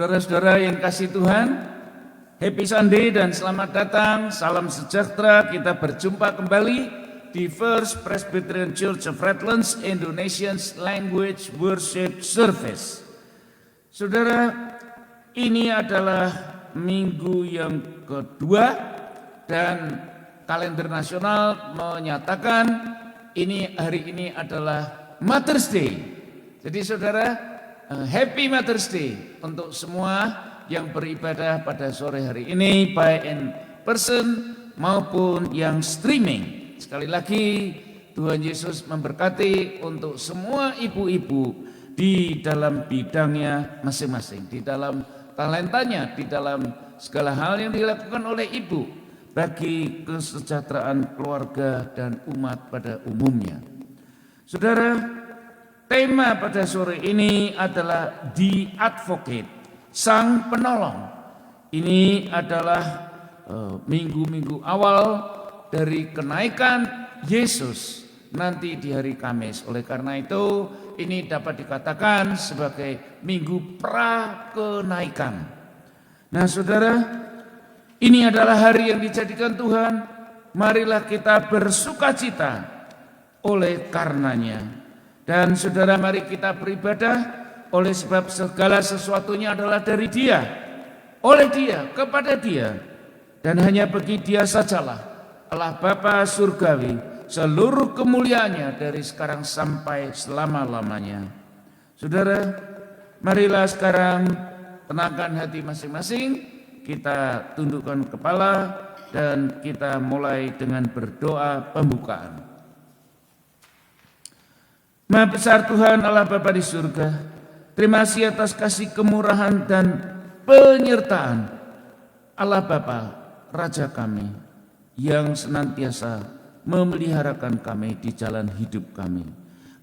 Saudara-saudara yang kasih Tuhan, Happy Sunday dan selamat datang, salam sejahtera. Kita berjumpa kembali di First Presbyterian Church of Redlands Indonesian's Language Worship Service. Saudara, ini adalah minggu yang kedua dan kalender nasional menyatakan hari ini adalah Mother's Day. Jadi saudara, Happy Mother's Day untuk semua yang beribadah pada sore hari ini, baik in person maupun yang streaming. Sekali lagi, Tuhan Yesus memberkati untuk semua ibu-ibu di dalam bidangnya masing-masing, di dalam talentanya, di dalam segala hal yang dilakukan oleh ibu bagi kesejahteraan keluarga dan umat pada umumnya. Saudara, tema pada sore ini adalah The Advocate, Sang Penolong. Ini adalah minggu-minggu awal dari kenaikan Yesus nanti di hari Kamis. Oleh karena itu, ini dapat dikatakan sebagai minggu pra-kenaikan. Nah saudara, ini adalah hari yang dijadikan Tuhan. Marilah kita bersukacita oleh karenanya. Dan saudara, mari kita beribadah oleh sebab segala sesuatunya adalah dari Dia, oleh Dia, kepada Dia, dan hanya bagi Dia sajalah Allah Bapa surgawi seluruh kemuliaannya dari sekarang sampai selama-lamanya. Saudara, marilah sekarang tenangkan hati masing-masing, kita tundukkan kepala dan kita mulai dengan berdoa pembukaan. Maha besar Tuhan Allah Bapa di surga, terima kasih atas kasih kemurahan dan penyertaan Allah Bapa, Raja kami, yang senantiasa memeliharakan kami di jalan hidup kami.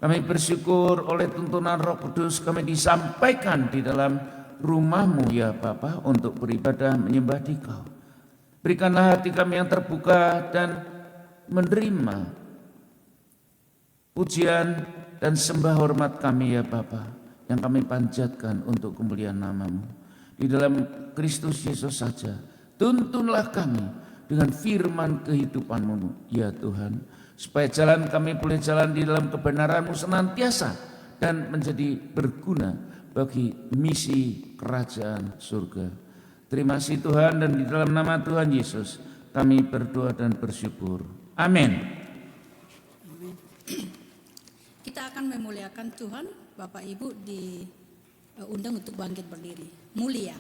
Kami bersyukur oleh tuntunan Roh Kudus kami disampaikan di dalam rumah-Mu ya Bapa untuk beribadah menyembah Dikau. Berikanlah hati kami yang terbuka dan menerima pujian dan sembah hormat kami ya Bapa, yang kami panjatkan untuk kemuliaan nama-Mu. Di dalam Kristus Yesus saja, tuntunlah kami dengan firman kehidupan-Mu ya Tuhan, supaya jalan kami boleh jalan di dalam kebenaran-Mu senantiasa dan menjadi berguna bagi misi kerajaan surga. Terima kasih Tuhan, dan di dalam nama Tuhan Yesus kami berdoa dan bersyukur. Amin. Kita akan memuliakan Tuhan. Bapak Ibu diundang untuk bangkit berdiri. Mulia.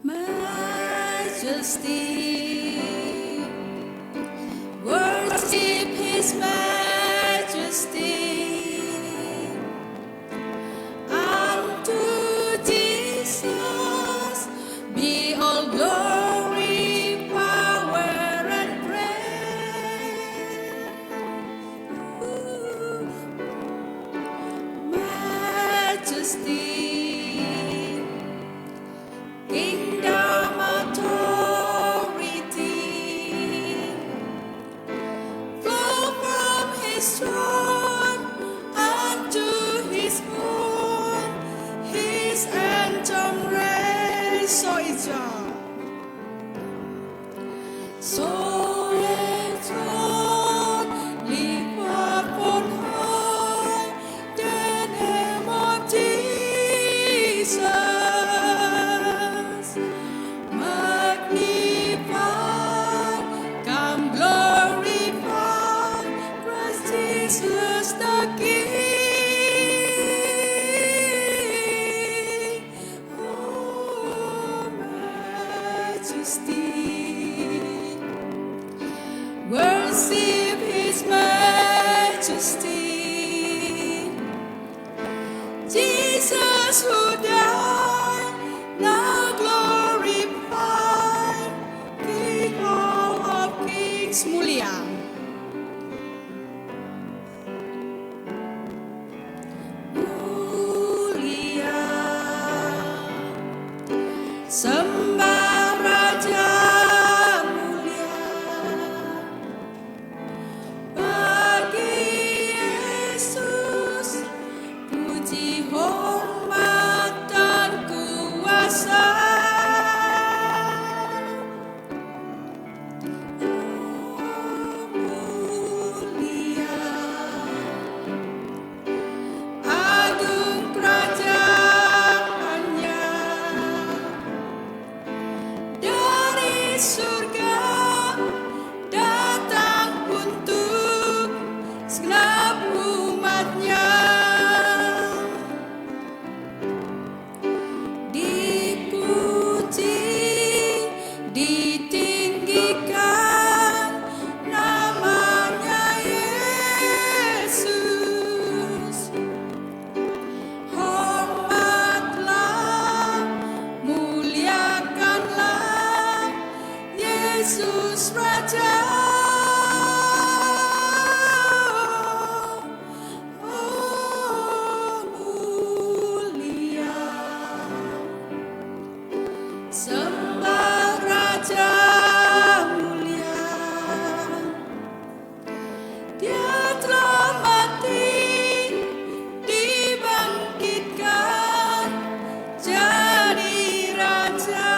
Majesty, worship His majesty. Unto Jesus be all glory, power, and praise. Majesty, kingdom, authority, flow from His throne unto His throne, His anthem raise. So exalt, so exalt, lift up on high the name of Jesus. Magnify, come glorify Christ Jesus the King. Oh, majesty, worship His majesty. Jesus who died, now glorified, King of kings. Mulia. Mulia. Sembah Raja mulia bagi Yesus, puji hormat dan kuasa. Mulia, agung kerajaannya, dari surga datang untuk segenap umatnya. Dipuji, ditinggikan namanya Yesus. Hormatlah, muliakanlah Yesus Raja. Oh, mulia. Sembah Raja mulia. Dia telah mati, dibangkitkan jadi Raja.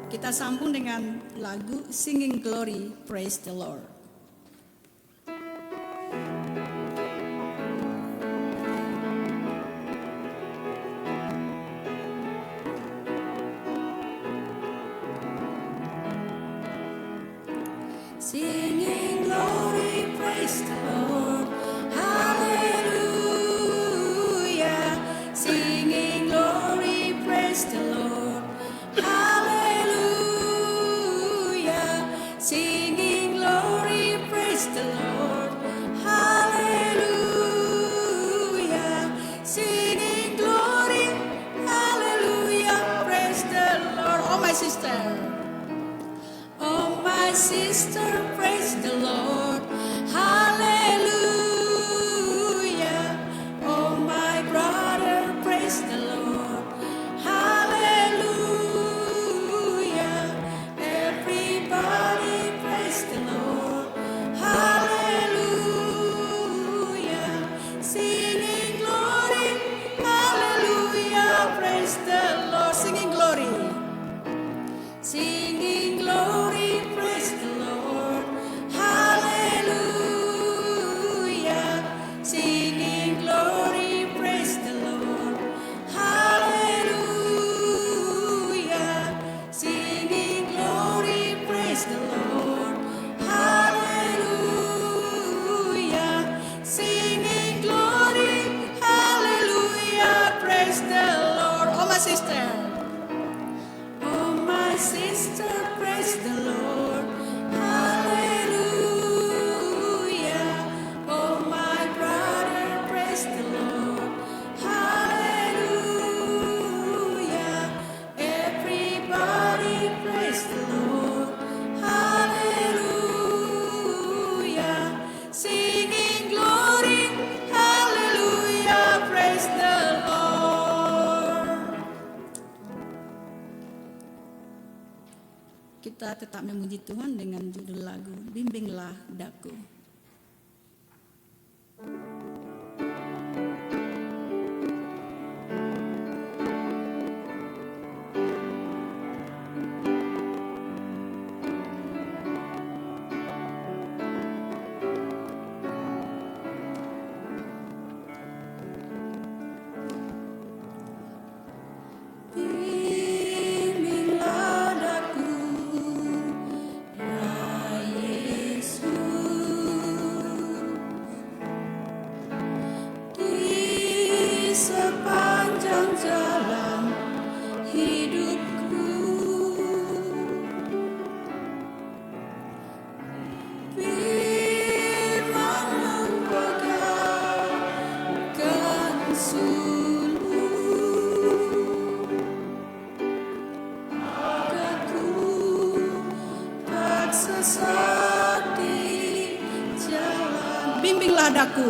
Kita sambung dengan lagu Singing Glory, Praise the Lord. Singing glory, praise the Lord, hallelujah. Singing glory, praise the Lord, hallelujah. Singing glory, praise the Lord, hallelujah. Singing glory, hallelujah, praise the Lord. Oh, my sister. Oh, my sister, praise the Lord, hallelujah. Oh, my brother, praise the Lord, hallelujah. Everybody, praise the Lord, hallelujah. Singing glory, hallelujah, praise the Lord. Singing glory. Singing glory, praise the Lord, hallelujah. Singing glory, praise the Lord, hallelujah. Singing glory, praise the Lord, hallelujah. Singing glory, hallelujah, praise the Lord. Oh, my sister. Oh, my sister, praise the Lord, hallelujah. Oh, my brother, praise the Lord, hallelujah. Everybody, praise the Lord, hallelujah. Singing glory, hallelujah, praise the Lord. Kita tetap memuji Tuhan dengan judul lagu Bimbinglah Daku. Bimbinglah daku, ya Yesus. bimbinglah daku.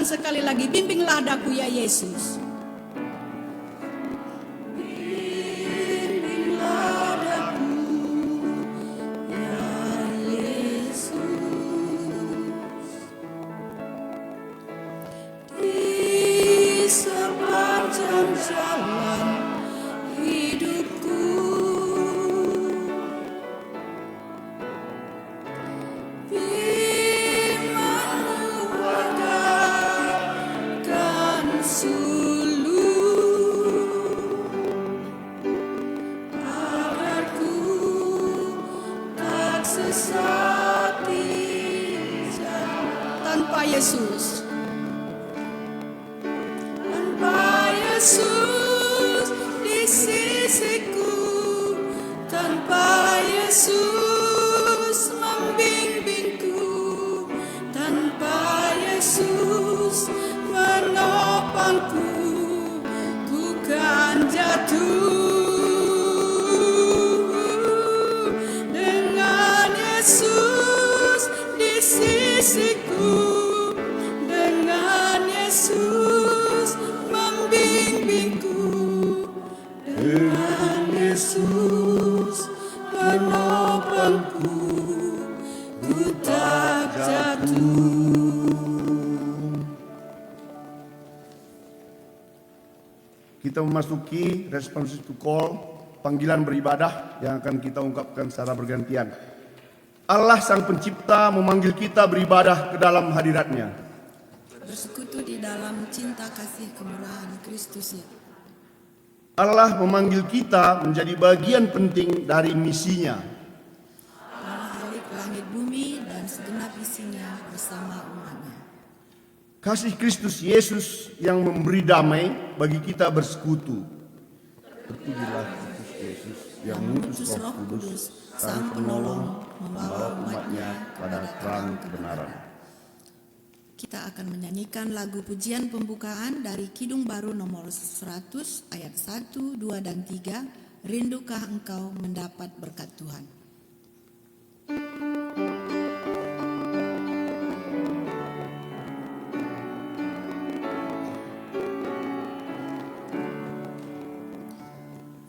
katakan sekali lagi, bimbinglah daku ya Yesus. Bimbinglah daku ya Yesus. Di sepanjang jalan hidupku, firman-Mu bagaikan suluh, agar ku tak sesat di jalan. Tanpa Yesus, tanpa Yesus di sisiku, tanpa Yesus membimbingku, tanpa Yesus menopangku, ku kan jatuh. Dengan Yesus di sisiku, dengan Yesus membimbingku, dengan Yesus menopangku, ku tak jatuh. Kita memasuki responsive to call, panggilan beribadah yang akan kita ungkapkan secara bergantian. Allah Sang Pencipta memanggil kita beribadah ke dalam hadirat-Nya. Bersekutu di dalam cinta kasih kemurahan Kristus ya. Allah memanggil kita menjadi bagian penting dari misinya. Khalik langit bumi dan segenap isinya bersama umatnya. Kasih Kristus Yesus yang memberi damai bagi kita bersekutu. Terpujilah Kristus Yesus yang mengutus Roh Kudus, Sang Penolong, membawa umatnya pada terang kebenaran. Kita akan menyanyikan lagu pujian pembukaan dari Kidung Baru nomor 100 ayat 1, 2, dan 3. Rindukah engkau mendapat berkat Tuhan?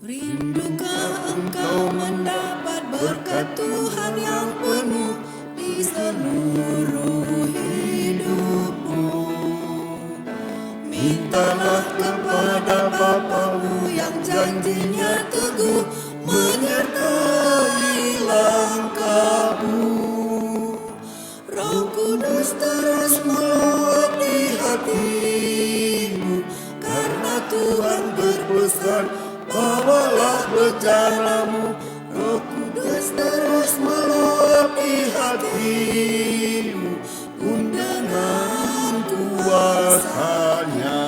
Rindukah engkau mendapat berkat Tuhan yang penuh di seluruh hidupmu? Mintalah kepada Bapa-Mu yang janjinya teguh, menyertai langkahmu. Roh Kudus terus meluap di hatimu, karena Tuhan berpesan, bawalah bejanamu. Roh Kudus terus meluap di hatimu, undangan kuasanya.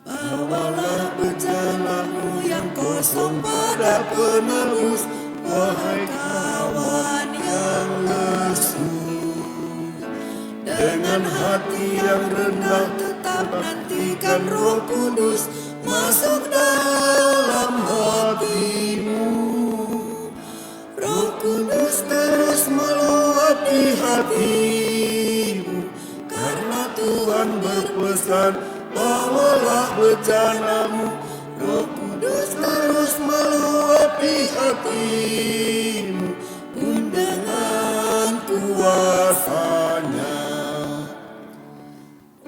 Bawalah bejanamu yang kosong pada penebus, wahai kawan yang lesu. Dengan hati yang rendah tetap nantikan Roh Kudus masuk dalam hatimu. Roh Kudus terus meluap di hatimu, karena Tuhan berpesan, bawalah bejanamu. Roh Kudus terus meluap di hatimu, undangan kuasanya.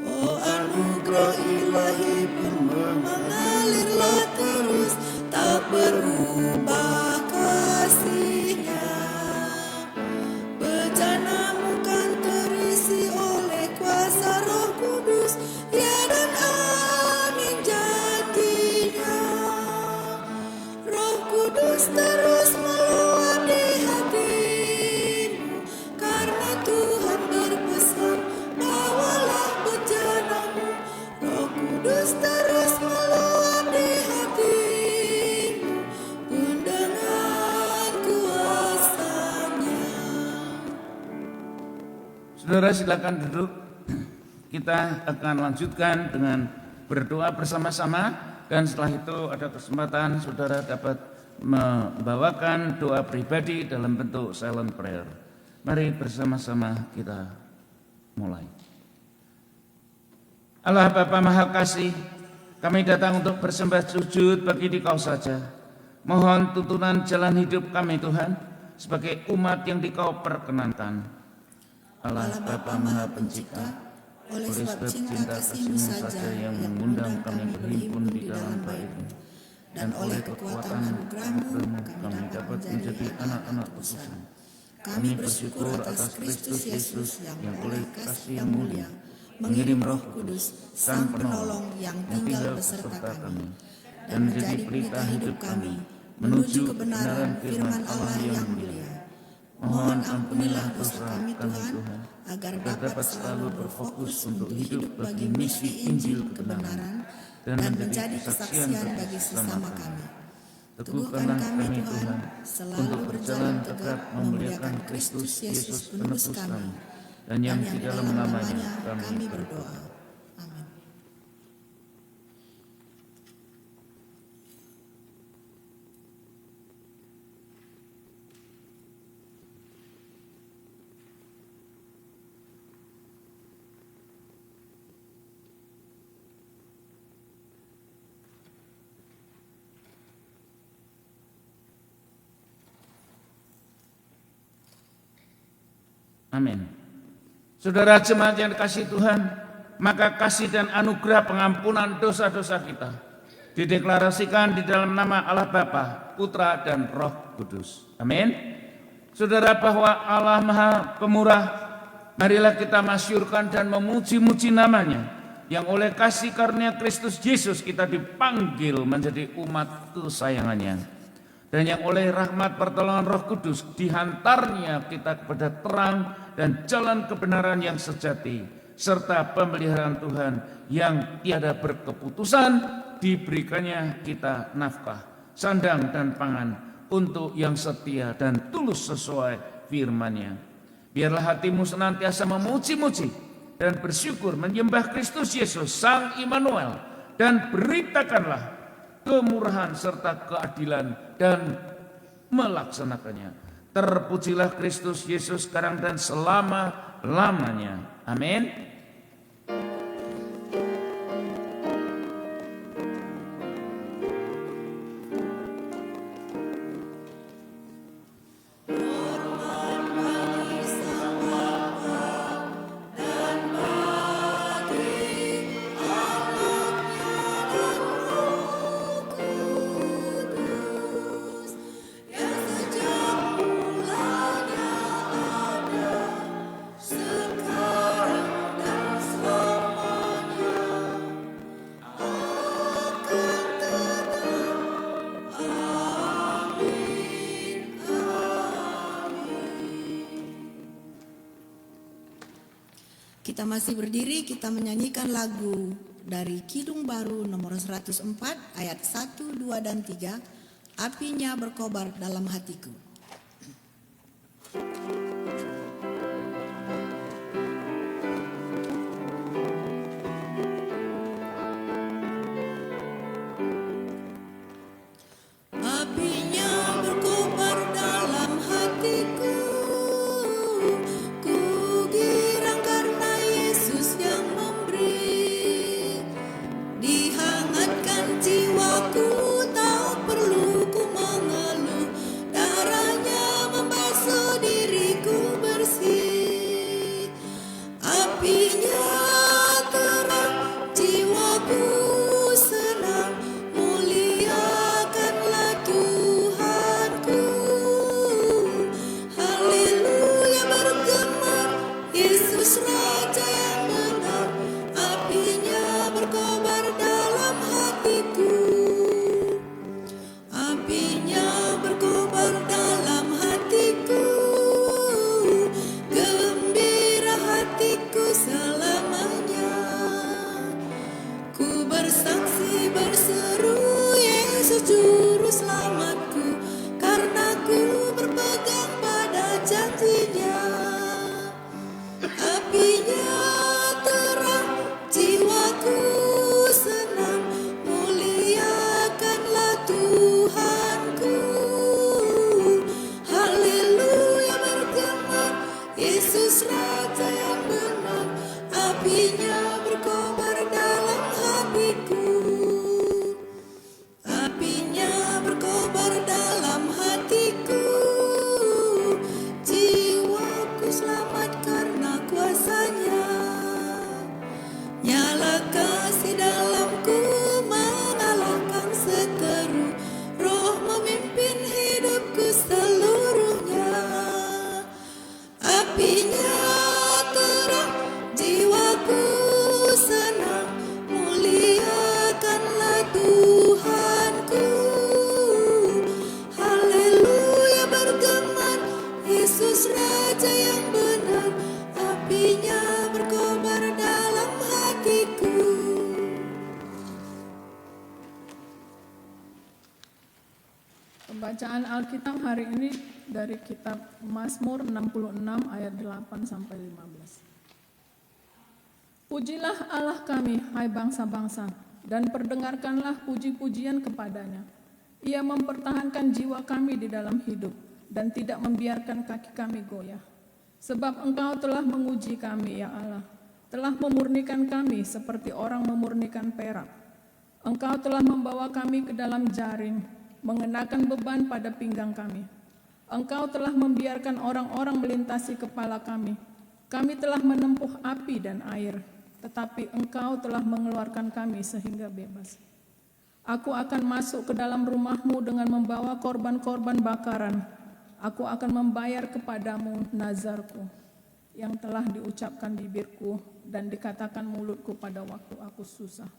Oh, anugerah ilahi pun mengalirlah terus, tak berubah kasih-Nya. Bejanamu kan terisi oleh kuasa Roh Kudus, ya, dan amin janji-Nya. Roh Kudus terus meluap di hatimu, karena Tuhan berpesan, bawalah bejanamu. Roh Kudus terus meluap di hatimu, undangan kuasanya. Saudara silakan duduk. Kita akan lanjutkan dengan berdoa bersama-sama, dan setelah itu ada kesempatan saudara dapat membawakan doa pribadi dalam bentuk silent prayer. Mari bersama-sama kita mulai. Allah Bapa Maha Kasih, kami datang untuk bersembah sujud bagi Dikau saja. Mohon tuntunan jalan hidup kami Tuhan, sebagai umat yang Dikau perkenankan. Allah Bapa Maha Pencipta, oleh sebab cinta kasih-Mu saja yang mengundang kami berhimpun di dalam bait-Mu, dan oleh kekuatan anugerah-Mu kami dapat menjadi anak-anak Tuhan. Kami bersyukur atas Kristus Yesus yang oleh kasih yang mulia mengirim Roh Kudus, Sang Penolong yang tinggal beserta kami, dan menjadi pelita hidup kami menuju kebenaran firman Allah yang mulia. Mohon ampunilah dosa kami Tuhan, agar dapat selalu berfokus untuk hidup bagi misi Injil kebenaran dan menjadi kesaksian bagi sesama kami. Teguhkan kami Tuhan, selalu berjalan tegak memuliakan Kristus Yesus penebus kami, dan yang di dalam namanya kami berdoa. Amin. Amin. Saudara jemaat yang dikasihi Tuhan, maka kasih dan anugerah pengampunan dosa-dosa kita dideklarasikan di dalam nama Allah Bapa, Putra, dan Roh Kudus. Amin. Saudara, bahwa Allah Maha Pemurah, marilah kita masyurkan dan memuji-muji namanya, yang oleh kasih karunia Kristus Yesus kita dipanggil menjadi umat kesayangannya, dan yang oleh rahmat pertolongan Roh Kudus dihantarnya kita kepada terang dan jalan kebenaran yang sejati, serta pemeliharaan Tuhan yang tiada berkeputusan. Diberikannya kita nafkah, sandang dan pangan untuk yang setia dan tulus sesuai firman-Nya. Biarlah hatimu senantiasa memuji-muji dan bersyukur menyembah Kristus Yesus Sang Immanuel, dan beritakanlah kemurahan serta keadilan dan melaksanakannya. Terpujilah Kristus Yesus sekarang dan selama-lamanya. Amin. Kita masih berdiri, kita menyanyikan lagu dari Kidung Baru nomor 104 ayat 1, 2, dan 3, Apinya Berkobar Dalam Hatiku. Apinya berkobar dalam hatiku, ku girang karena Yesus yang memberi. Dihangatkan jiwaku, tak perlu ku mengeluh, darah Bacaan Alkitab hari ini dari kitab Mazmur 66 ayat 8 sampai 15. Pujilah Allah kami, hai bangsa-bangsa, dan perdengarkanlah puji-pujian kepadanya. Ia mempertahankan jiwa kami di dalam hidup, dan tidak membiarkan kaki kami goyah. Sebab Engkau telah menguji kami, ya Allah, telah memurnikan kami seperti orang memurnikan perak. Engkau telah membawa kami ke dalam jaring, mengenakan beban pada pinggang kami. Engkau telah membiarkan orang-orang melintasi kepala kami. Kami telah menempuh api dan air, tetapi Engkau telah mengeluarkan kami sehingga bebas. Aku akan masuk ke dalam rumah-Mu dengan membawa korban-korban bakaran. Aku akan membayar kepadamu nazarku yang telah diucapkan bibirku dan dikatakan mulutku pada waktu aku susah.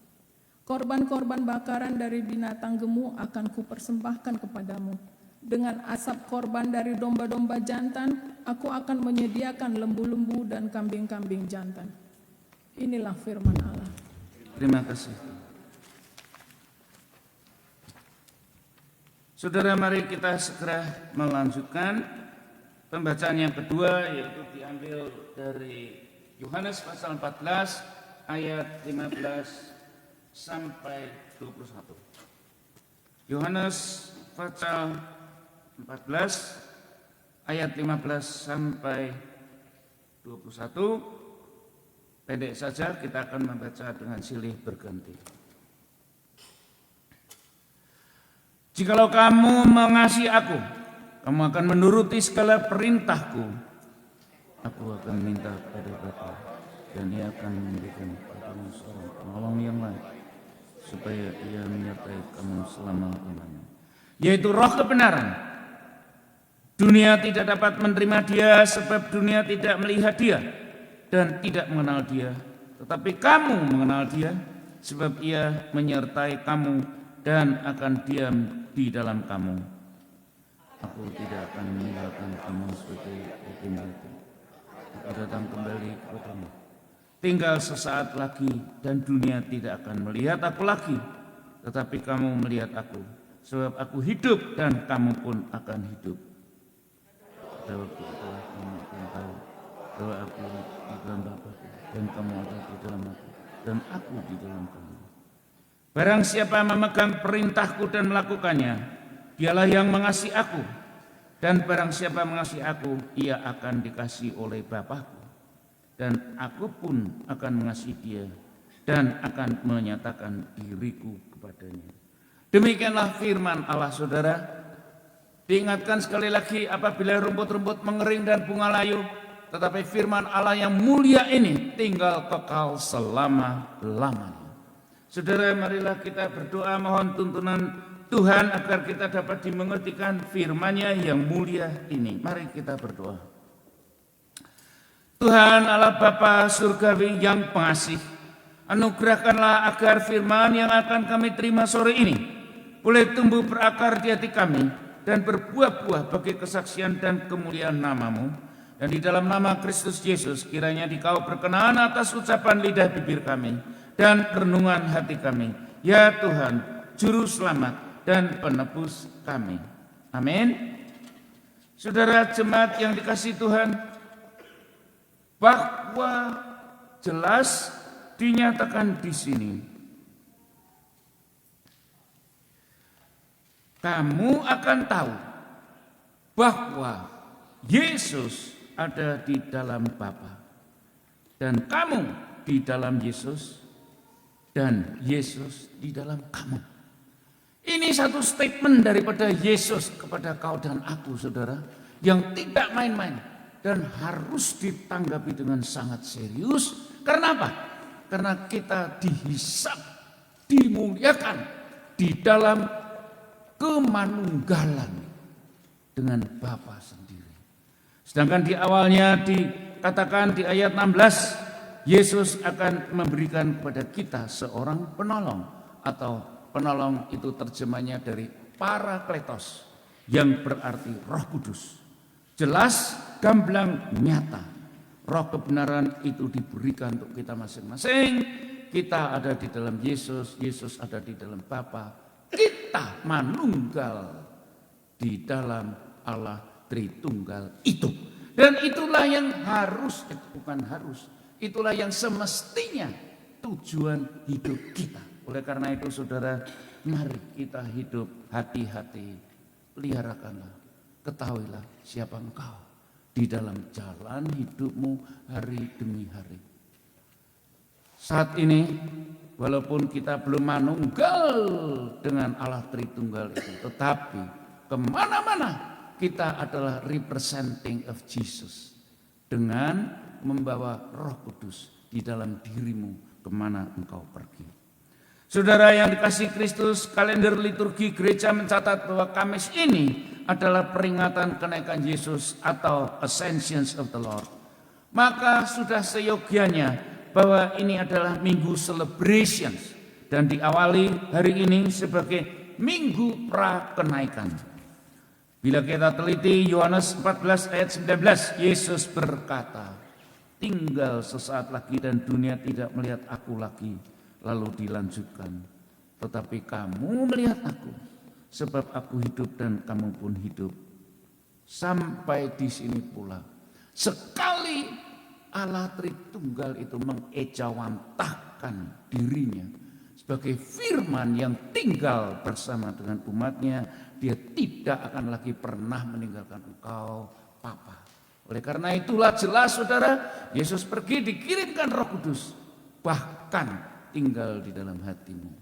Korban-korban bakaran dari binatang gemuk akan kupersembahkan kepadamu. Dengan asap korban dari domba-domba jantan, aku akan menyediakan lembu-lembu dan kambing-kambing jantan. Inilah firman Allah. Terima kasih. Saudara, mari kita segera melanjutkan pembacaan yang kedua, yaitu diambil dari Yohanes pasal 14 ayat 15 sampai 21. Yohanes pasal 14 ayat 15 sampai 21. Pendek saja, kita akan membaca dengan silih berganti. Jikalau kamu mengasihi aku, kamu akan menuruti segala perintahku. Aku akan minta kepada Bapa, dan Ia akan memberikan kepadamu seorang penolong yang lain, supaya Ia menyertai kamu selama-lamanya, yaitu Roh kebenaran. Dunia tidak dapat menerima Dia, sebab dunia tidak melihat Dia dan tidak mengenal Dia. Tetapi kamu mengenal Dia, sebab Ia menyertai kamu dan akan diam di dalam kamu. Aku tidak akan meninggalkan kamu sebagai yatim piatu. Aku datang kembali kepadamu. Tinggal sesaat lagi dan dunia tidak akan melihat aku lagi, tetapi kamu melihat aku, sebab aku hidup dan kamu pun akan hidup. Pada waktu itulah kamu akan tahu bahwa aku di dalam Bapa, dan kamu ada di dalam aku, dan aku di dalam kamu. Barang siapa memegang perintahku dan melakukannya, dialah yang mengasihi aku. Dan barang siapa mengasihi aku, ia akan dikasihi oleh Bapa-Ku. Dan aku pun akan mengasihi dia dan akan menyatakan diriku kepadanya. Demikianlah firman Allah, saudara. Diingatkan sekali lagi, apabila rumput-rumput mengering dan bunga layu, tetapi firman Allah yang mulia ini tinggal kekal selama-lamanya. Saudara, marilah kita berdoa mohon tuntunan Tuhan agar kita dapat dimengertikan firman-Nya yang mulia ini. Mari kita berdoa. Tuhan Allah Bapa surgawi yang pengasih, anugerahkanlah agar firman yang akan kami terima sore ini boleh tumbuh berakar di hati kami dan berbuah-buah bagi kesaksian dan kemuliaan nama-Mu. Dan di dalam nama Kristus Yesus, kiranya Dikau berkenan atas ucapan lidah bibir kami dan renungan hati kami. Ya Tuhan, Juru Selamat dan Penebus kami. Amin. Saudara jemaat yang dikasihi Tuhan, bahwa jelas dinyatakan di sini, kamu akan tahu bahwa Yesus ada di dalam Bapa, dan kamu di dalam Yesus, dan Yesus di dalam kamu. Ini satu statement daripada Yesus kepada kau dan aku, saudara, yang tidak main-main dan harus ditanggapi dengan sangat serius. Karena apa? Karena kita dihisap, dimuliakan di dalam kemanunggalan dengan Bapa sendiri. Sedangkan di awalnya dikatakan di ayat 16, Yesus akan memberikan kepada kita seorang penolong, atau penolong itu terjemahnya dari Parakletos, yang berarti Roh Kudus. Jelas, gamblang, nyata. Roh kebenaran itu diberikan untuk kita masing-masing. Kita ada di dalam Yesus, Yesus ada di dalam Bapa. Kita manunggal di dalam Allah Tritunggal itu. Dan itulah yang harus, itulah yang semestinya tujuan hidup kita. Oleh karena itu saudara, mari kita hidup hati-hati, peliharakanlah, ketahuilah siapa engkau di dalam jalan hidupmu hari demi hari. Saat ini, walaupun kita belum manunggal dengan Allah Tritunggal itu, tetapi kemana-mana kita adalah representing of Jesus dengan membawa Roh Kudus di dalam dirimu kemana engkau pergi. Saudara yang dikasihi Kristus, kalender liturgi gereja mencatat bahwa Kamis ini adalah peringatan kenaikan Yesus atau Ascensions of the Lord. Maka sudah seyogianya bahwa ini adalah minggu celebrations dan diawali hari ini sebagai minggu pra kenaikan. Bila kita teliti Yohanes 14 ayat 19, Yesus berkata, tinggal sesaat lagi dan dunia tidak melihat aku lagi. Lalu dilanjutkan, tetapi kamu melihat aku, sebab aku hidup dan kamu pun hidup. Sampai di sini pula, sekali Allah Tritunggal itu mengejawantahkan dirinya sebagai firman yang tinggal bersama dengan umatnya, dia tidak akan lagi pernah meninggalkan engkau, Papa. Oleh karena itulah jelas saudara, Yesus pergi dikirimkan Roh Kudus, bahkan tinggal di dalam hatimu.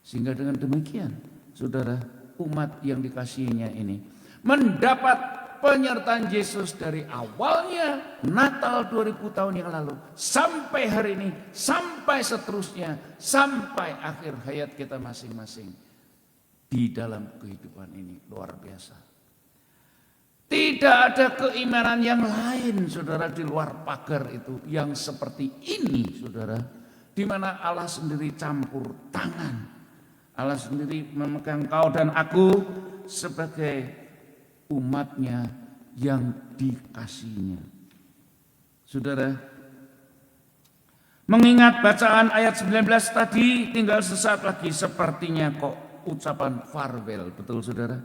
Sehingga dengan demikian, saudara, umat yang dikasihinya ini mendapat penyertaan Yesus dari awalnya Natal 2000 tahun yang lalu sampai hari ini, sampai seterusnya, sampai akhir hayat kita masing-masing di dalam kehidupan ini. Luar biasa. Tidak ada keimanan yang lain, saudara, di luar pagar itu yang seperti ini, saudara, di mana Allah sendiri campur tangan. Allah sendiri memegang kau dan aku sebagai umatnya yang dikasihinya. Saudara, mengingat bacaan ayat 19 tadi, tinggal sesaat lagi sepertinya kok ucapan farewell, betul saudara?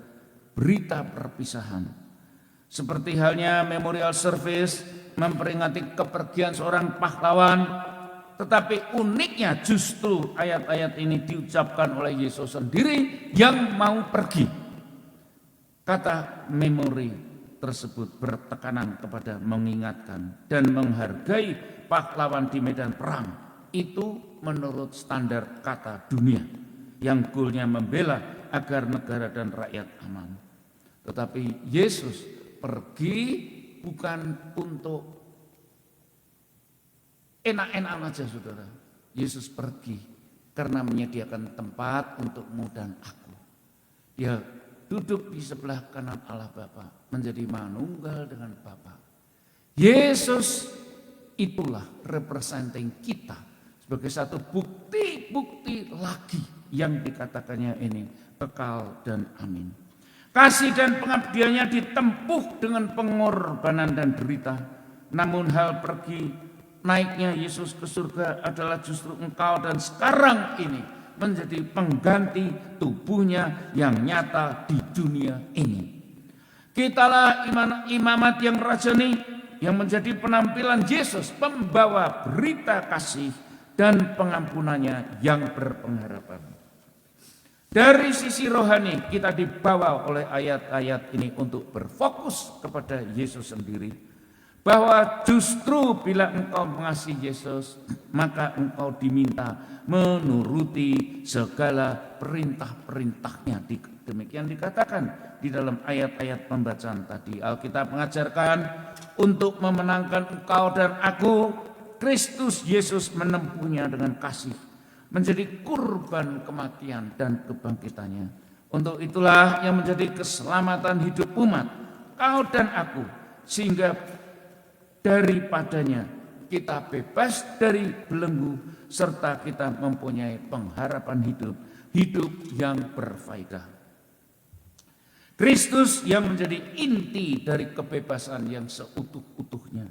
Berita perpisahan. Seperti halnya memorial service memperingati kepergian seorang pahlawan, tetapi uniknya justru ayat-ayat ini diucapkan oleh Yesus sendiri yang mau pergi. Kata memori tersebut bertekanan kepada mengingatkan dan menghargai pahlawan di medan perang. Itu menurut standar kata dunia yang goalnya membela agar negara dan rakyat aman. Tetapi Yesus pergi bukan untuk enak-enak aja saudara. Yesus pergi karena menyediakan tempat untukmu dan aku. Dia duduk di sebelah kanan Allah Bapa, menjadi manunggal dengan Bapa. Yesus itulah representing kita sebagai satu bukti-bukti lagi yang dikatakannya ini kekal dan amin. Kasih dan pengabdiannya ditempuh dengan pengorbanan dan derita. Namun hal pergi naiknya Yesus ke surga adalah justru engkau dan sekarang ini menjadi pengganti tubuhnya yang nyata di dunia ini. Kitalah imamat yang rajani yang menjadi penampilan Yesus, pembawa berita kasih dan pengampunannya yang berpengharapan. Dari sisi rohani kita dibawa oleh ayat-ayat ini untuk berfokus kepada Yesus sendiri. Bahwa justru bila engkau mengasihi Yesus, maka engkau diminta menuruti segala perintah-perintahnya. Demikian dikatakan di dalam ayat-ayat pembacaan tadi. Alkitab mengajarkan untuk memenangkan engkau dan aku, Kristus Yesus menempuhnya dengan kasih, menjadi kurban kematian dan kebangkitannya. Untuk itulah yang menjadi keselamatan hidup umat, kau dan aku, sehingga daripadanya kita bebas dari belenggu serta kita mempunyai pengharapan hidup yang berfaedah. Kristus yang menjadi inti dari kebebasan yang seutuh-utuhnya.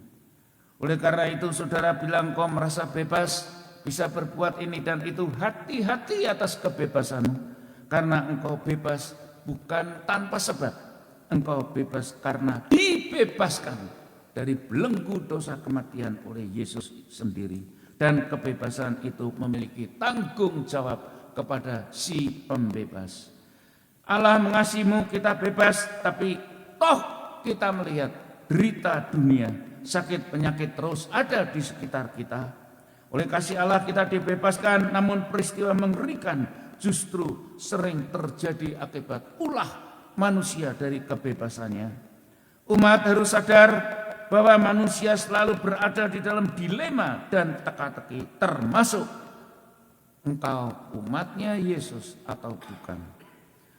Oleh karena itu saudara, bila engkau merasa bebas, bisa berbuat ini dan itu, hati-hati atas kebebasanmu, karena engkau bebas bukan tanpa sebab, engkau bebas karena dibebaskan dari belenggu dosa kematian oleh Yesus sendiri. Dan kebebasan itu memiliki tanggung jawab kepada si pembebas. Allah mengasihimu, kita bebas, tapi toh kita melihat derita dunia, sakit penyakit terus ada di sekitar kita. Oleh kasih Allah kita dibebaskan, namun peristiwa mengerikan justru sering terjadi akibat ulah manusia dari kebebasannya. Umat harus sadar bahwa manusia selalu berada di dalam dilema dan teka-teki, termasuk engkau umatnya Yesus atau bukan.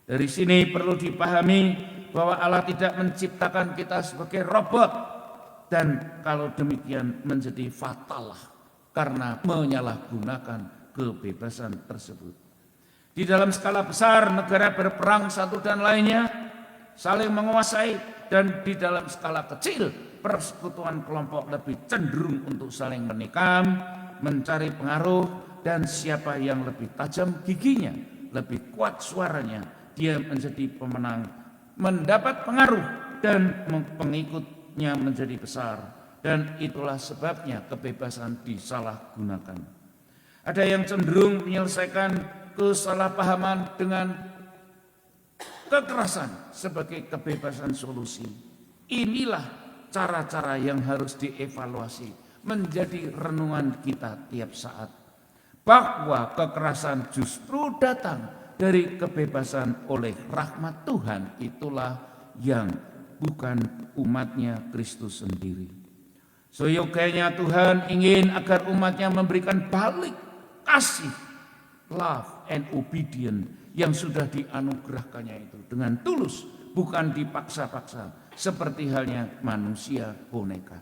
Dari sini perlu dipahami bahwa Allah tidak menciptakan kita sebagai robot, dan kalau demikian menjadi fatal karena menyalahgunakan kebebasan tersebut. Di dalam skala besar negara berperang satu dan lainnya, saling menguasai, dan di dalam skala kecil persekutuan kelompok lebih cenderung untuk saling menikam, mencari pengaruh, dan siapa yang lebih tajam giginya, lebih kuat suaranya, dia menjadi pemenang, mendapat pengaruh, dan pengikutnya menjadi besar. Dan itulah sebabnya kebebasan disalahgunakan. Ada yang cenderung menyelesaikan kesalahpahaman dengan kekerasan sebagai kebebasan solusi. Inilah cara-cara yang harus dievaluasi, menjadi renungan kita tiap saat. Bahwa kekerasan justru datang dari kebebasan oleh rahmat Tuhan, itulah yang bukan umatnya Kristus sendiri. Seyogyanya Tuhan ingin agar umatnya memberikan balik kasih, love and obedience yang sudah dianugerahkannya itu dengan tulus, bukan dipaksa-paksa seperti halnya manusia boneka.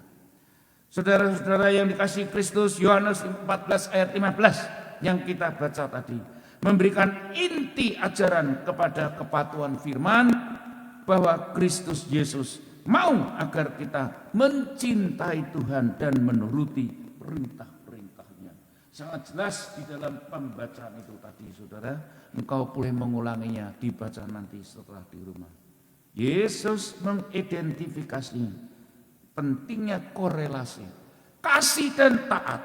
Saudara-saudara yang dikasihi Kristus, Yohanes 14 ayat 15 yang kita baca tadi memberikan inti ajaran kepada kepatuhan firman bahwa Kristus Yesus mau agar kita mencintai Tuhan dan menuruti perintah-perintahnya. Sangat jelas di dalam pembacaan itu tadi, saudara. Engkau boleh mengulanginya, dibaca nanti setelah di rumah. Yesus mengidentifikasi pentingnya korelasi kasih dan taat,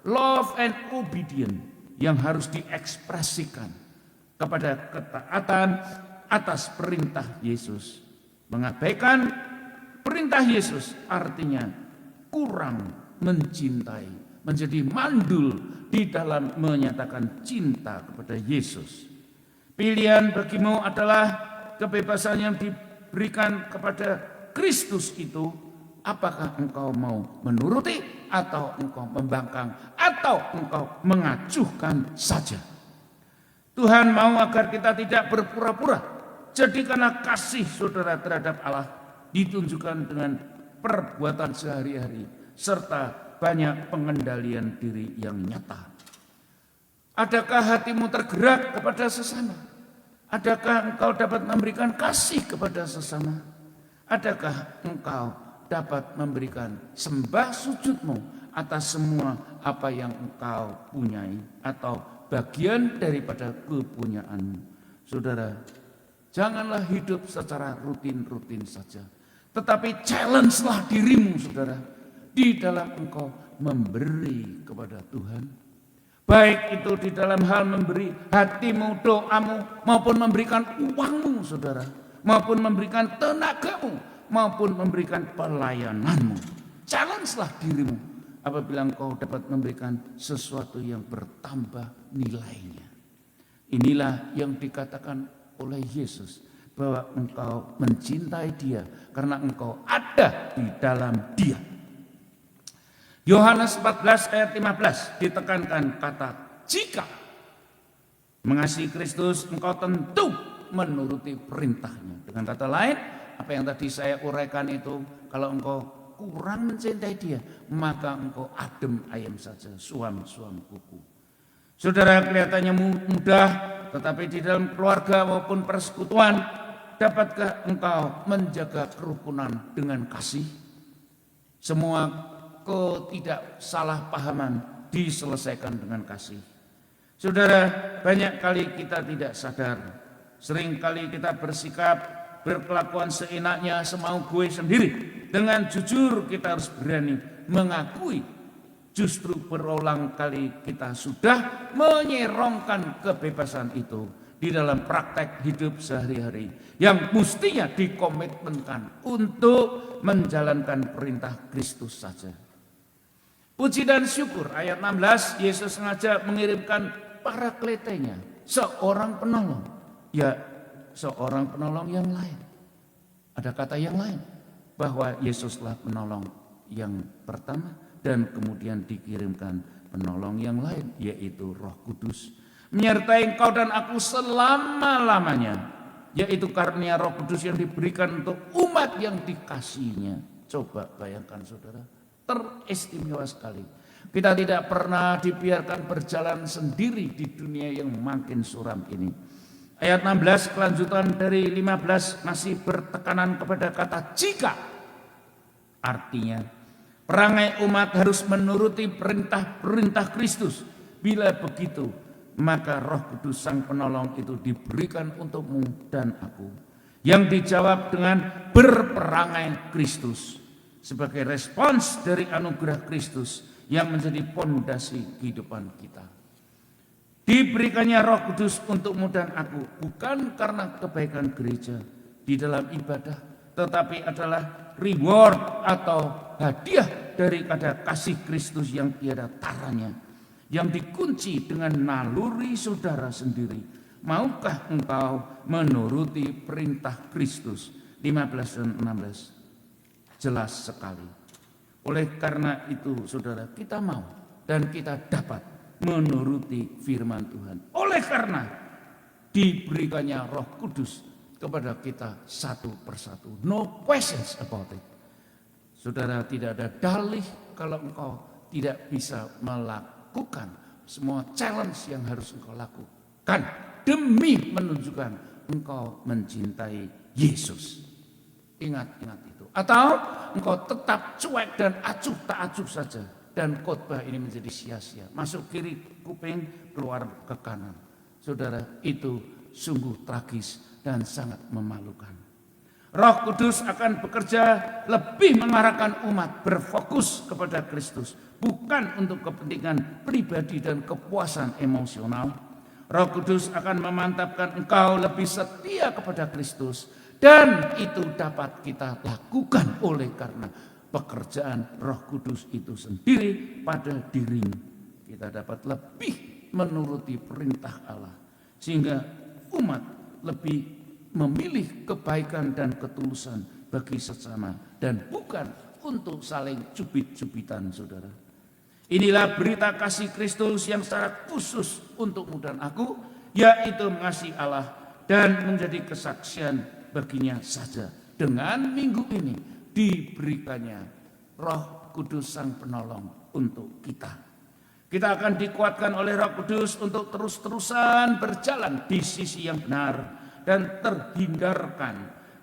love and obedience yang harus diekspresikan kepada ketaatan atas perintah Yesus. Mengabaikan perintah Yesus artinya kurang mencintai, menjadi mandul di dalam menyatakan cinta kepada Yesus. Pilihan bagimu adalah kebebasan yang diberikan kepada Kristus itu. Apakah engkau mau menuruti, atau engkau membangkang, atau engkau mengacuhkan saja? Tuhan mau agar kita tidak berpura-pura. Jadikanlah kasih saudara terhadap Allah ditunjukkan dengan perbuatan sehari-hari serta banyak pengendalian diri yang nyata. Adakah hatimu tergerak kepada sesama? Adakah engkau dapat memberikan kasih kepada sesama? Adakah engkau dapat memberikan sembah sujudmu atas semua apa yang engkau punyai atau bagian daripada kepunyaanmu? Saudara, janganlah hidup secara rutin-rutin saja, tetapi challenge-lah dirimu, saudara, di dalam engkau memberi kepada Tuhan. Baik itu di dalam hal memberi hatimu, doamu, maupun memberikan uangmu, saudara, maupun memberikan tenagamu, maupun memberikan pelayananmu. Challenge-lah dirimu apabila engkau dapat memberikan sesuatu yang bertambah nilainya. Inilah yang dikatakan oleh Yesus bahwa engkau mencintai Dia karena engkau ada di dalam Dia. Yohanes 14 ayat 15 ditekankan kata jika. Mengasihi Kristus engkau tentu menuruti perintahnya. Dengan kata lain, apa yang tadi saya uraikan itu, kalau engkau kurang mencintai Dia, maka engkau adem ayam saja, suam-suam kuku. Saudara, kelihatannya mudah, tetapi di dalam keluarga maupun persekutuan, dapatkah engkau menjaga kerukunan dengan kasih? Semua ketidaksalahpahaman diselesaikan dengan kasih. Saudara, banyak kali kita tidak sadar, sering kali kita bersikap berkelakuan seenaknya, semau gue sendiri. Dengan jujur kita harus berani mengakui justru berulang kali kita sudah menyerongkan kebebasan itu di dalam praktek hidup sehari-hari yang mestinya dikomitmenkan untuk menjalankan perintah Kristus saja. Puji dan syukur, ayat 16, Yesus sengaja mengirimkan parakletenya, seorang penolong. Ya, seorang penolong yang lain. Ada kata yang lain, bahwa Yesuslah penolong yang pertama dan kemudian dikirimkan penolong yang lain, yaitu Roh Kudus, menyertai engkau dan aku selama-lamanya, yaitu karunia Roh Kudus yang diberikan untuk umat yang dikasihinya. Coba bayangkan saudara, teristimewa sekali. Kita tidak pernah dibiarkan berjalan sendiri di dunia yang makin suram ini. Ayat 16 kelanjutan dari 15 masih bertekanan kepada kata jika. Artinya perangai umat harus menuruti perintah-perintah Kristus. Bila begitu, maka Roh Kudus Sang Penolong itu diberikan untukmu dan aku, yang dijawab dengan berperangai Kristus sebagai respons dari anugerah Kristus yang menjadi pondasi kehidupan kita. Diberikannya Roh Kudus untukmu dan aku bukan karena kebaikan gereja di dalam ibadah, tetapi adalah reward atau hadiah daripada kasih Kristus yang tiada taranya, yang dikunci dengan naluri saudara sendiri. Maukah engkau menuruti perintah Kristus? 15 dan 16 jelas sekali. Oleh karena itu saudara, kita mau dan kita dapat menuruti firman Tuhan. Oleh karena diberikannya Roh Kudus kepada kita satu persatu. No questions about it. Saudara, tidak ada dalih kalau engkau tidak bisa melakukan semua challenge yang harus engkau lakukan demi menunjukkan engkau mencintai Yesus. Ingat itu. Atau engkau tetap cuek dan acuh tak acuh saja, dan khotbah ini menjadi sia-sia. Masuk kiri kuping, keluar ke kanan. Saudara, itu sungguh tragis dan sangat memalukan. Roh Kudus akan bekerja lebih mengarahkan umat berfokus kepada Kristus, bukan untuk kepentingan pribadi dan kepuasan emosional. Roh Kudus akan memantapkan engkau lebih setia kepada Kristus, dan itu dapat kita lakukan oleh karena pekerjaan Roh Kudus itu sendiri pada dirimu. Kita dapat lebih menuruti perintah Allah, sehingga umat lebih memilih kebaikan dan ketulusan bagi sesama dan bukan untuk saling cubit-cubitan, saudara. Inilah berita kasih Kristus yang secara khusus untukmu dan aku, yaitu mengasihi Allah dan menjadi kesaksian baginya saja. Dengan minggu ini diberikannya Roh Kudus Sang Penolong untuk kita. Kita akan dikuatkan oleh Roh Kudus untuk terus-terusan berjalan di sisi yang benar dan terhindarkan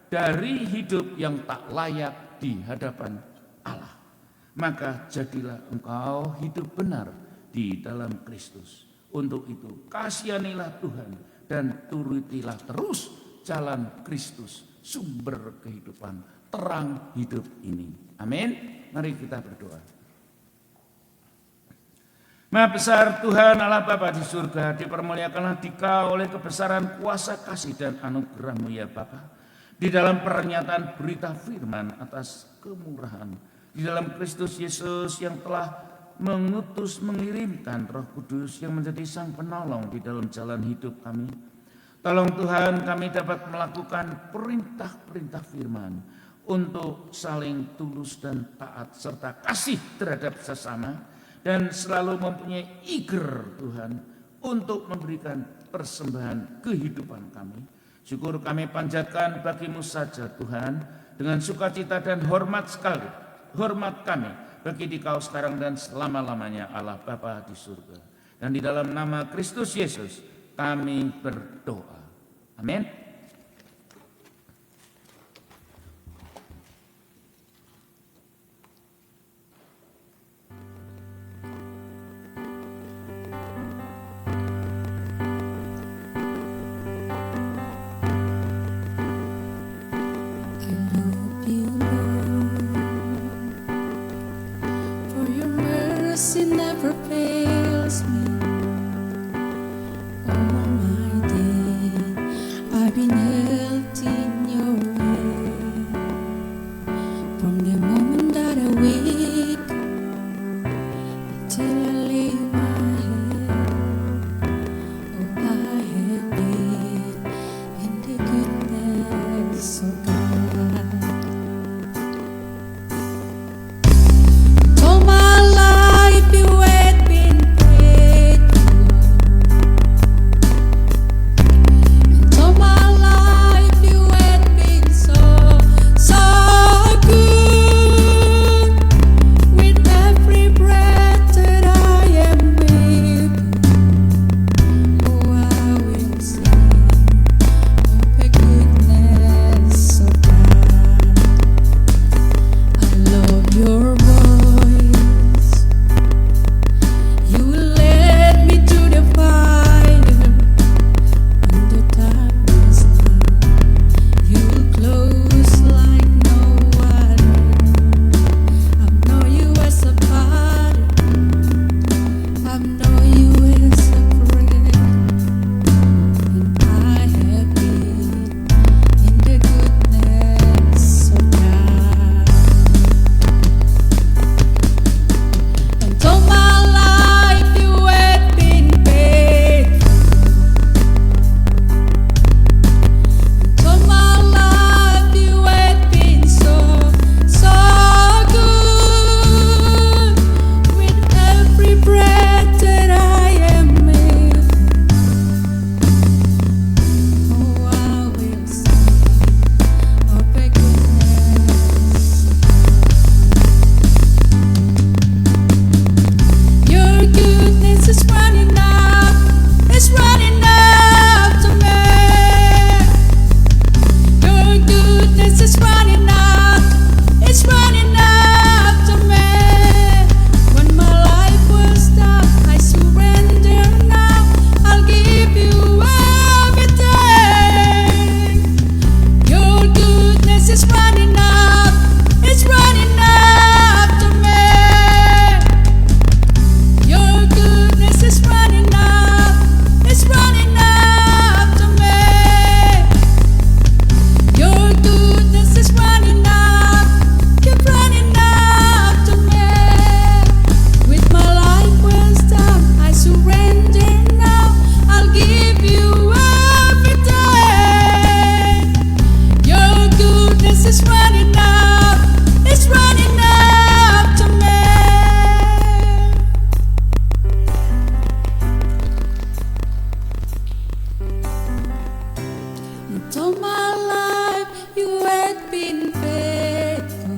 dari hidup yang tak layak di hadapan Allah. Maka jadilah engkau hidup benar di dalam Kristus. Untuk itu kasihanilah Tuhan dan turutilah terus jalan Kristus, sumber kehidupan, terang hidup ini. Amin. Mari kita berdoa. Maha besar Tuhan Allah Bapa di surga, dipermuliakanlah Dikau oleh kebesaran kuasa kasih dan anugerah-Mu ya Bapa. Di dalam pernyataan berita firman atas kemurahan, di dalam Kristus Yesus yang telah mengirimkan Roh Kudus yang menjadi Sang Penolong di dalam jalan hidup kami. Tolong Tuhan kami dapat melakukan perintah-perintah firman untuk saling tulus dan taat serta kasih terhadap sesama, dan selalu mempunyai eager Tuhan untuk memberikan persembahan kehidupan kami. Syukur kami panjatkan bagi-Mu saja Tuhan, dengan sukacita dan hormat sekali. Hormat kami bagi Dikau sekarang dan selama-lamanya Allah Bapa di surga. Dan di dalam nama Kristus Yesus kami berdoa. Amin. mercy never fails me. All my day I've been held in your hand. From the moment that I wake till I lay my head, oh, I have been in the goodness of God. All my life you had been faithful. And all my life you had been so, so good. With every breath that I am able, oh, I will sing of the goodness of God. I love your voice. You led me to the fire when the darkness night. You close like no other. I know you as a father. I know you as a friend. And I have been in the goodness of God. And all my life you have been faithful. And all my life you have been so, so good. With every breath that I am able, oh, I will sing of the goodness. Your goodness is running up, it's running up to me. Your goodness is running up, it's running up to me. When my life was dark, I surrender now. I'll give you everything. Your goodness is running up, it's running up to me. Your goodness is running up, it's running up to me. Your goodness is running up, keep running up to me. With my life was done, I surrender now. I'll give you everything. Your goodness is running up, it's running up to me. And all my life you had been faithful.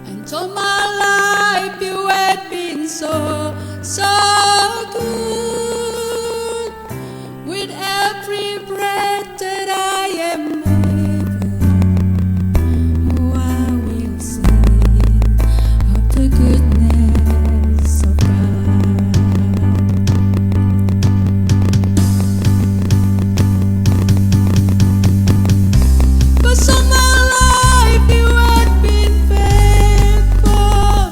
And all my life you had been so, so good. With every breath that I am able, oh, I will sing of the goodness of God. 'Cause all my life you had been faithful.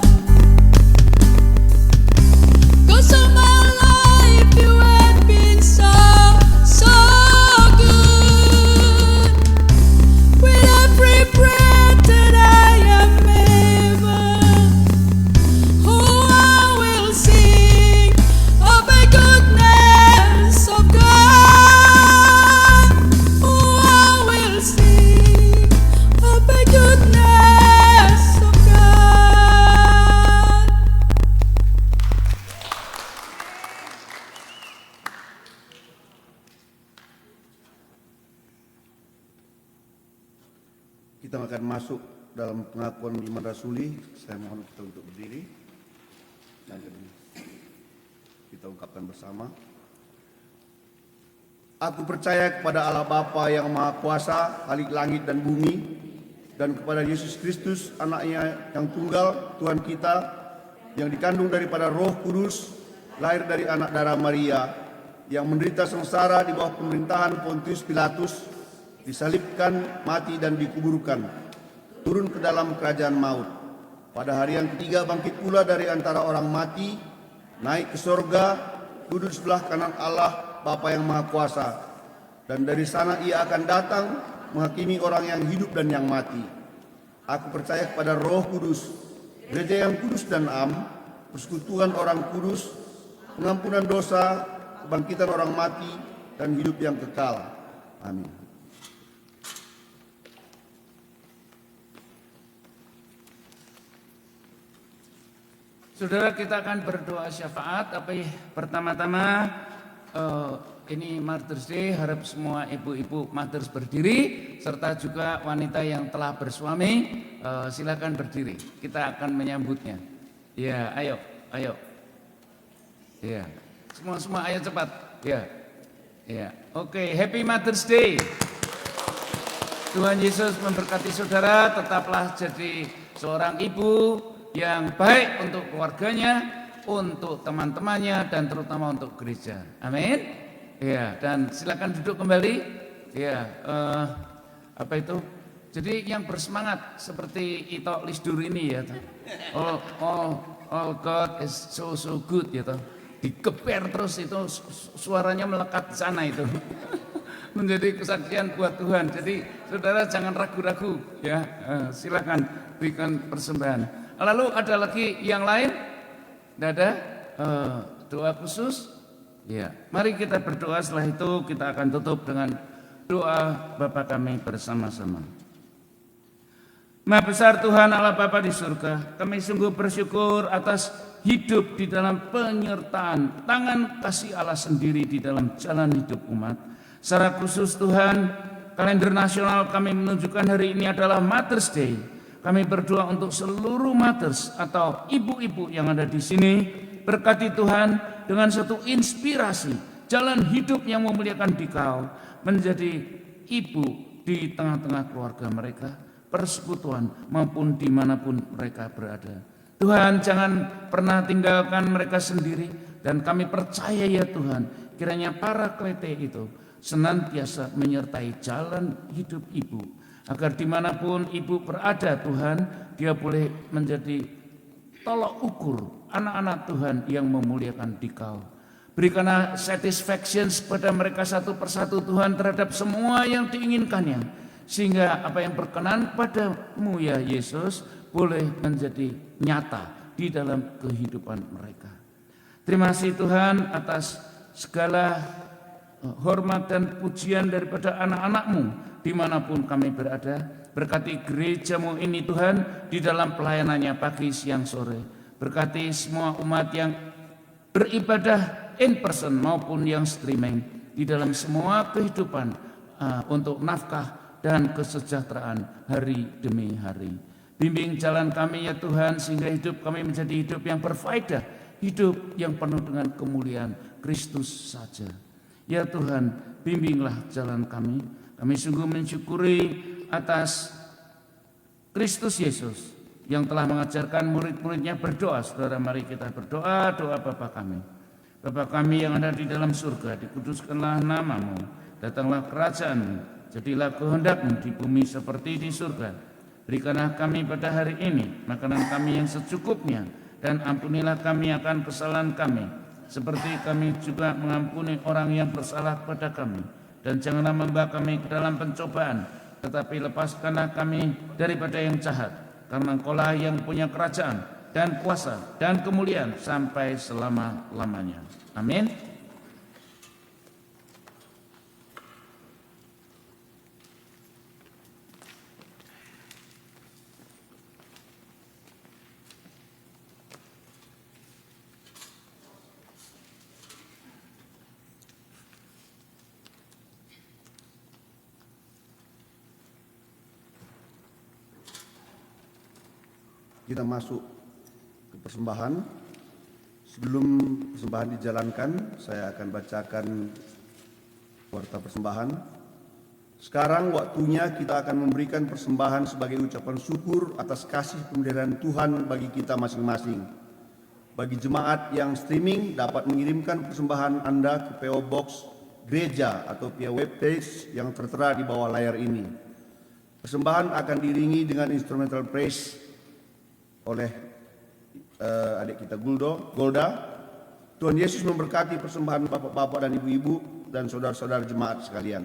'Cause all my life you had been so, so good. With every breath that I am able, oh, I will sing of the goodness of God. Oh, I will sing of the goodness of God. Kita akan masuk dalam pengakuan iman rasuli. Saya mohon kita untuk berdiri dan kita ungkapkan bersama. Aku percaya kepada Allah Bapa yang Maha Kuasa, Khalik langit dan bumi, dan kepada Yesus Kristus, anaknya yang tunggal, Tuhan kita, yang dikandung daripada Roh Kudus, lahir dari anak darah Maria, yang menderita sengsara di bawah pemerintahan Pontius Pilatus, disalibkan, mati dan dikuburkan, turun ke dalam kerajaan maut, Pada hari yang ketiga bangkit pula dari antara orang mati, naik ke sorga, duduk sebelah kanan Allah Bapa yang Maha Kuasa. Dan dari sana ia akan datang menghakimi orang yang hidup dan yang mati. Aku percaya kepada Roh Kudus, gereja yang kudus dan am, persekutuan orang kudus, pengampunan dosa, kebangkitan orang mati, dan hidup yang kekal. Amin. Saudara, kita akan berdoa syafaat. Tapi pertama-tama ini Mother's Day, harap semua ibu-ibu mothers berdiri, serta juga wanita yang telah bersuami, silakan berdiri. Kita akan menyambutnya. Ya, ayo. Ya, semua ayo cepat. Ya. Oke, Happy Mother's Day. Tuhan Yesus memberkati saudara, tetaplah jadi seorang ibu yang baik untuk keluarganya, untuk teman-temannya, dan terutama untuk gereja. Amin. Ya, dan silakan duduk kembali. Ya, apa itu? Jadi yang bersemangat seperti Ito Lisdur ini ya. All God is so good ya toh. Dikeper terus itu suaranya melekat di sana itu. Menjadi kesaksian buat Tuhan. Jadi saudara jangan ragu-ragu ya. Silakan berikan persembahan. Lalu ada lagi yang lain? Tidak ada? Doa khusus? Ya, mari kita berdoa. Setelah itu kita akan tutup dengan doa Bapa kami bersama-sama. Maha besar Tuhan Allah Bapa di surga, kami sungguh bersyukur atas hidup di dalam penyertaan tangan kasih Allah sendiri di dalam jalan hidup umat. Secara khusus Tuhan, kalender nasional kami menunjukkan hari ini adalah Mother's Day. Kami berdoa untuk seluruh mothers atau ibu-ibu yang ada di sini. Berkati Tuhan dengan satu inspirasi jalan hidup yang memuliakan Dikau, menjadi ibu di tengah-tengah keluarga mereka, persekutuan maupun dimanapun mereka berada. Tuhan, jangan pernah tinggalkan mereka sendiri, dan kami percaya ya Tuhan, kiranya para klete itu senantiasa menyertai jalan hidup ibu, agar dimanapun ibu berada Tuhan, dia boleh menjadi tolok ukur anak-anak Tuhan yang memuliakan Dikau. Berikanlah satisfaction kepada mereka satu persatu Tuhan terhadap semua yang diinginkannya, sehingga apa yang berkenan padamu ya Yesus boleh menjadi nyata di dalam kehidupan mereka. Terima kasih Tuhan atas segala hormat dan pujian daripada anak-anak-Mu dimanapun kami berada. Berkati gereja-Mu ini Tuhan di dalam pelayanannya pagi, siang, sore. Berkati semua umat yang beribadah in person maupun yang streaming di dalam semua kehidupan untuk nafkah dan kesejahteraan hari demi hari. Bimbing jalan kami ya Tuhan, sehingga hidup kami menjadi hidup yang berfaedah, hidup yang penuh dengan kemuliaan Kristus saja. Ya Tuhan, bimbinglah jalan kami. Kami sungguh mensyukuri atas Kristus Yesus yang telah mengajarkan murid-muridnya berdoa. Saudara, mari kita berdoa, doa Bapa kami. Bapa kami yang ada di dalam surga, dikuduskanlah nama-Mu, datanglah kerajaan-Mu, jadilah kehendak-Mu di bumi seperti di surga. Berikanlah kami pada hari ini makanan kami yang secukupnya, dan ampunilah kami akan kesalahan kami, seperti kami juga mengampuni orang yang bersalah kepada kami. Dan janganlah membawa kami ke dalam pencobaan, tetapi lepaskanlah kami daripada yang jahat, karena Engkaulah yang punya kerajaan dan kuasa dan kemuliaan sampai selama-lamanya. Amin. Kita masuk ke persembahan. Sebelum persembahan dijalankan, saya akan bacakan warta persembahan. Sekarang waktunya kita akan memberikan persembahan sebagai ucapan syukur atas kasih pemeliharaan Tuhan bagi kita masing-masing. Bagi jemaat yang streaming dapat mengirimkan persembahan Anda ke PO Box Gereja atau via webpage yang tertera di bawah layar ini. Persembahan akan diiringi dengan instrumental praise oleh adik kita Golda. Tuhan Yesus memberkati persembahan bapak-bapak dan ibu-ibu dan saudara-saudara jemaat sekalian.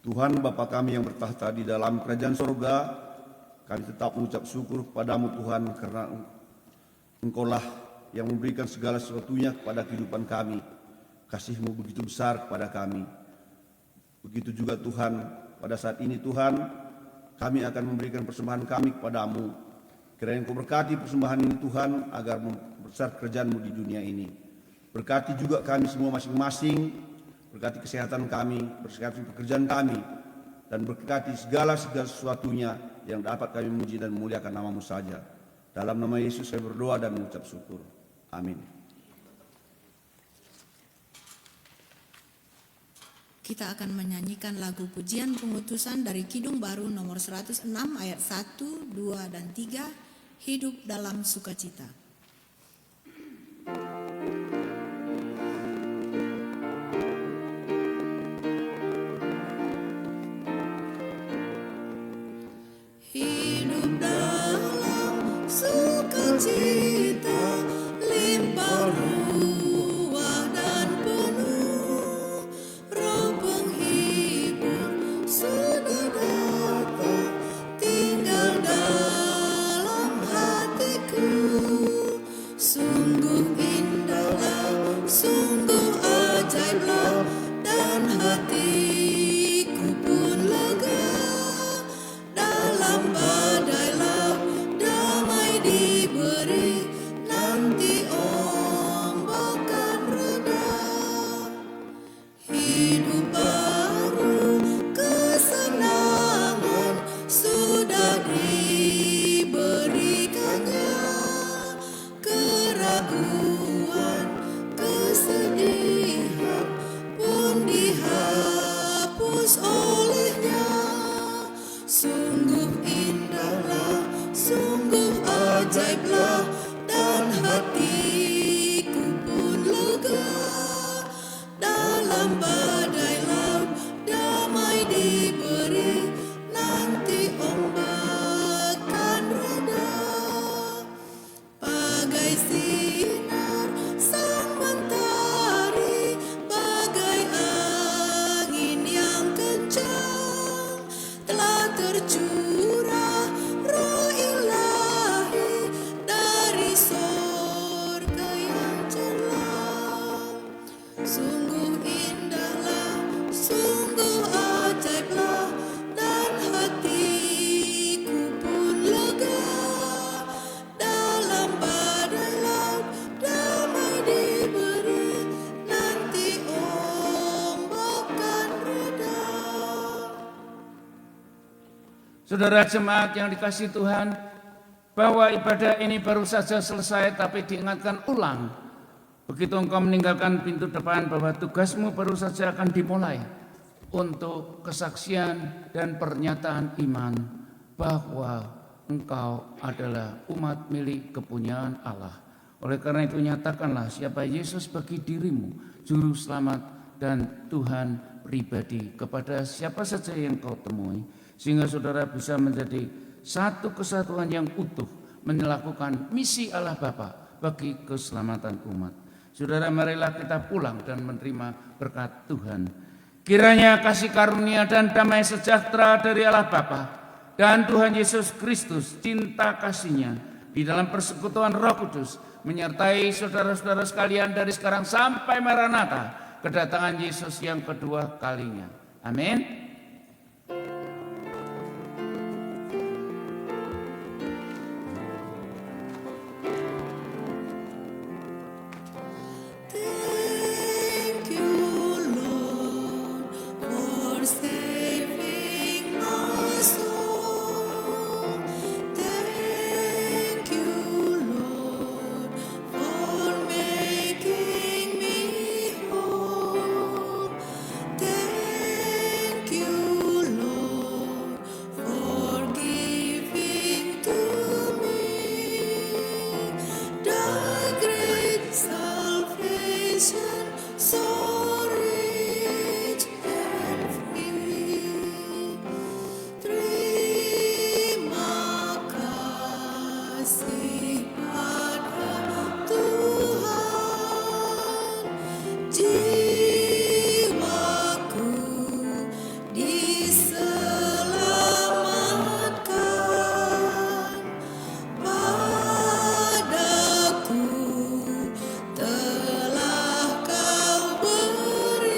Tuhan Bapa kami yang bertahta di dalam kerajaan sorga, kami tetap mengucap syukur kepadamu Tuhan, karena Engkaulah yang memberikan segala sesuatunya kepada kehidupan kami. Kasih-Mu begitu besar kepada kami. Begitu juga Tuhan, pada saat ini Tuhan, kami akan memberikan persembahan kami kepadamu. Kiranya Engkau berkati persembahan ini Tuhan, agar membesar kerajaan-Mu di dunia ini. Berkati juga kami semua masing-masing, berkati kesehatan kami, berkati pekerjaan kami, dan berkati segala sesuatunya yang dapat kami memuji dan memuliakan nama-Mu saja. Dalam nama Yesus saya berdoa dan mengucap syukur. Amin. Kita akan menyanyikan lagu pujian pengutusan dari Kidung Baru nomor 106 ayat 1, 2, dan 3, Hidup dalam Sukacita. Hidup dalam sukacita, limpah ruah dan penuh, Roh penghibur sudah datang, tinggal dalam hatiku. Sungguh indahlah, sungguh ajaiblah, dan hatiku pun lega. Dalam badai laut damai diberi, ajaiblah dan hatiku pun lega. Dalam badai laut damai diberi, nanti ombak kan reda. Bagai sinar sang mentari, bagai angin yang kencang, telah tercurah roh ilahi dari sorga yang cemerlang. Sungguh indahlah, sungguh ajaiblah, dan hatiku pun lega. Dalam badai laut damai diberi, nanti ombak kan reda. Saudara jemaat yang dikasihi Tuhan, bahwa ibadah ini baru saja selesai tapi diingatkan ulang. Begitu engkau meninggalkan pintu depan bahwa tugasmu baru saja akan dimulai untuk kesaksian dan pernyataan iman bahwa engkau adalah umat milik kepunyaan Allah. Oleh karena itu nyatakanlah siapa Yesus bagi dirimu, juru selamat dan Tuhan pribadi kepada siapa saja yang kau temui, sehingga saudara bisa menjadi satu kesatuan yang utuh melakukan misi Allah Bapa bagi keselamatan umat. Saudara, marilah kita pulang dan menerima berkat Tuhan. Kiranya kasih karunia dan damai sejahtera dari Allah Bapa dan Tuhan Yesus Kristus, cinta kasih-Nya di dalam persekutuan Roh Kudus menyertai saudara-saudara sekalian dari sekarang sampai Maranatha, kedatangan Yesus yang kedua kalinya. Amin. Thank you, Lord, for saving my soul. Thank you, Lord, for making me whole. Thank you, Lord, for giving to me the great salvation, so rich and free. Terima kasih pada Tuhan, jiwaku diselamatkan. Padaku telah Kau beri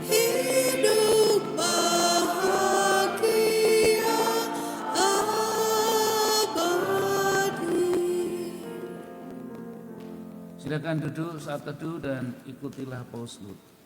hidup bahagia abadi. Silakan duduk saat teduh dan ikutilah paus Lut.